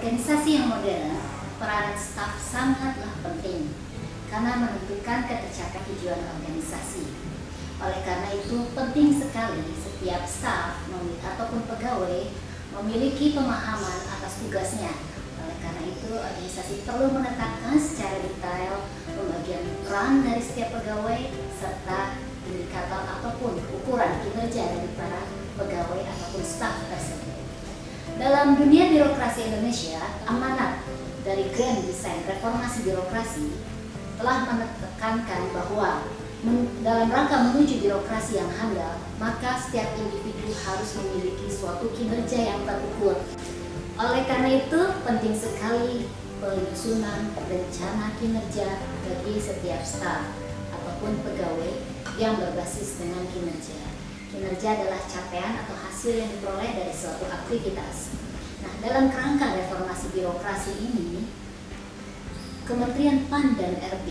organisasi yang modern, peranan staf sangatlah penting karena menentukan tercapai tujuan organisasi. Oleh karena itu, penting sekali setiap staf ataupun pegawai memiliki pemahaman atas tugasnya. Oleh karena itu, organisasi perlu menetapkan secara detail pembagian peran dari setiap pegawai serta indikator ataupun ukuran kinerja dari para pegawai ataupun staf tersebut. Dalam dunia birokrasi Indonesia, amanat dari Grand Design Reformasi Birokrasi telah menekankan bahwa dalam rangka menuju birokrasi yang handal, maka setiap individu harus memiliki suatu kinerja yang terukur. Oleh karena itu, penting sekali penyusunan rencana kinerja bagi setiap staf ataupun pegawai yang berbasis dengan kinerja. Kinerja adalah capaian atau hasil yang diperoleh dari suatu aktivitas. Nah, dalam kerangka reformasi birokrasi ini, Kementerian PAN dan RB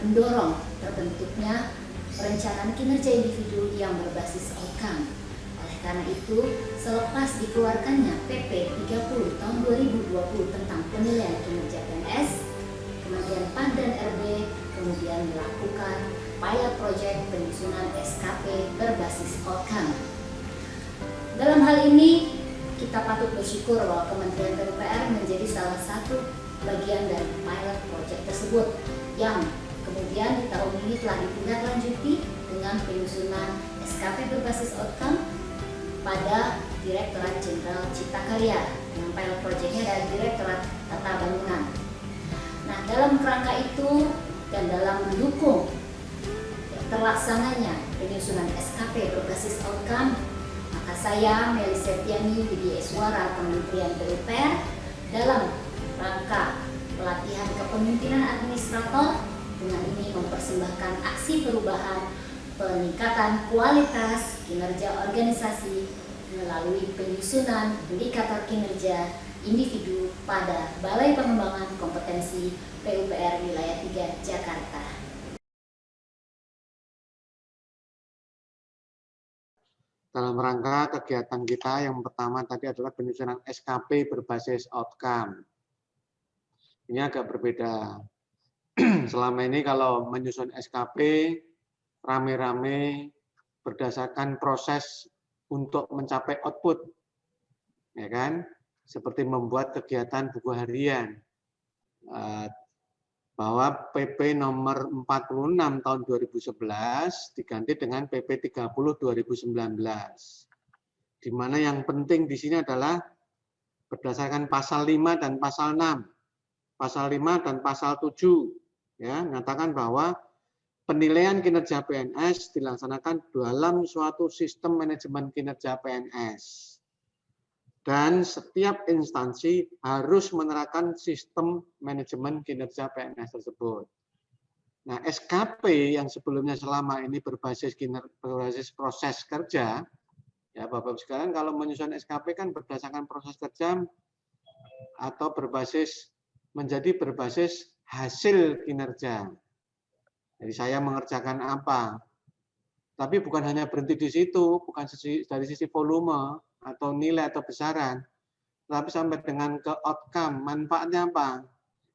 mendorong terbentuknya perencanaan kinerja individu yang berbasis outcome. Oleh karena itu, selepas dikeluarkannya PP 30 tahun 2020 tentang penilaian kinerja PNS, Kementerian PAN dan RB kemudian melakukan pilot project penyusunan SKP berbasis outcome. Dalam hal ini, kita patut bersyukur bahwa Kementerian PUPR menjadi salah satu bagian dari pilot project tersebut yang kemudian di tahun ini telah ditindaklanjuti dengan penyusunan SKP berbasis outcome pada Direktorat Jenderal Cipta Karya dengan pilot projectnya dari Direktorat Tata Bangunan. Nah, dalam kerangka itu dan dalam mendukung terlaksananya penyusunan SKP berbasis outcome, maka saya, Meli Septiani Widya Eswara, Kementerian PUPR, dalam rangka pelatihan kepemimpinan administrator dengan ini mempersembahkan aksi perubahan peningkatan kualitas kinerja organisasi melalui penyusunan indikator kinerja individu pada Balai Pengembangan Kompetensi PUPR Wilayah 3 Jakarta. Dalam rangka kegiatan kita yang pertama tadi adalah penyusunan SKP berbasis outcome. Ini agak berbeda. Selama ini kalau menyusun SKP rame-rame berdasarkan proses untuk mencapai output, ya kan? Seperti membuat kegiatan buku harian. Bahwa PP nomor 46 tahun 2011 diganti dengan PP 30 2019. Di mana yang penting di sini adalah berdasarkan pasal 5 dan pasal 6. Pasal 5 dan pasal 7 ya, menyatakan bahwa penilaian kinerja PNS dilaksanakan dalam suatu sistem manajemen kinerja PNS. Dan setiap instansi harus menerapkan sistem manajemen kinerja PNS tersebut. Nah, SKP yang sebelumnya selama ini berbasis proses kerja, ya Bapak-Ibu sekalian, kalau menyusun SKP kan berdasarkan proses kerja atau menjadi berbasis hasil kinerja. Jadi saya mengerjakan apa, tapi bukan hanya berhenti di situ, bukan dari sisi volume atau nilai atau besaran, tapi sampai dengan ke outcome, manfaatnya apa?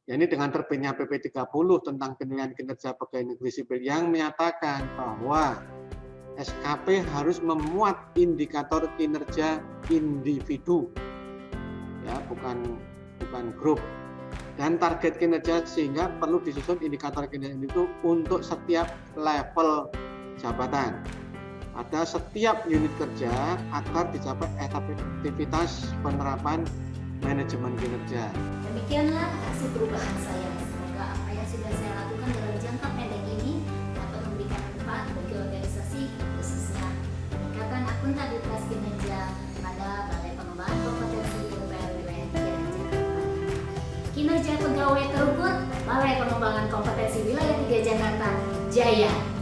Ya, ini dengan terbitnya PP 30 tentang penilaian kinerja pegawai negeri sipil yang menyatakan bahwa SKP harus memuat indikator kinerja individu, ya bukan grup, dan target kinerja sehingga perlu disusun indikator kinerja itu untuk setiap level jabatan. Ada setiap unit kerja agar dicapai efektivitas penerapan manajemen kinerja. Demikianlah hasil perubahan saya. Semoga apa yang sudah saya lakukan dalam jangka pendek ini dapat memberikan manfaat bagi organisasi, khususnya peningkatan akuntabilitas kinerja pada Balai Pengembangan Kompetensi PUPR Wilayah 3 Jakarta. Kinerja pegawai terukur, Balai Pengembangan Kompetensi Wilayah 3 Jakarta, Jaya!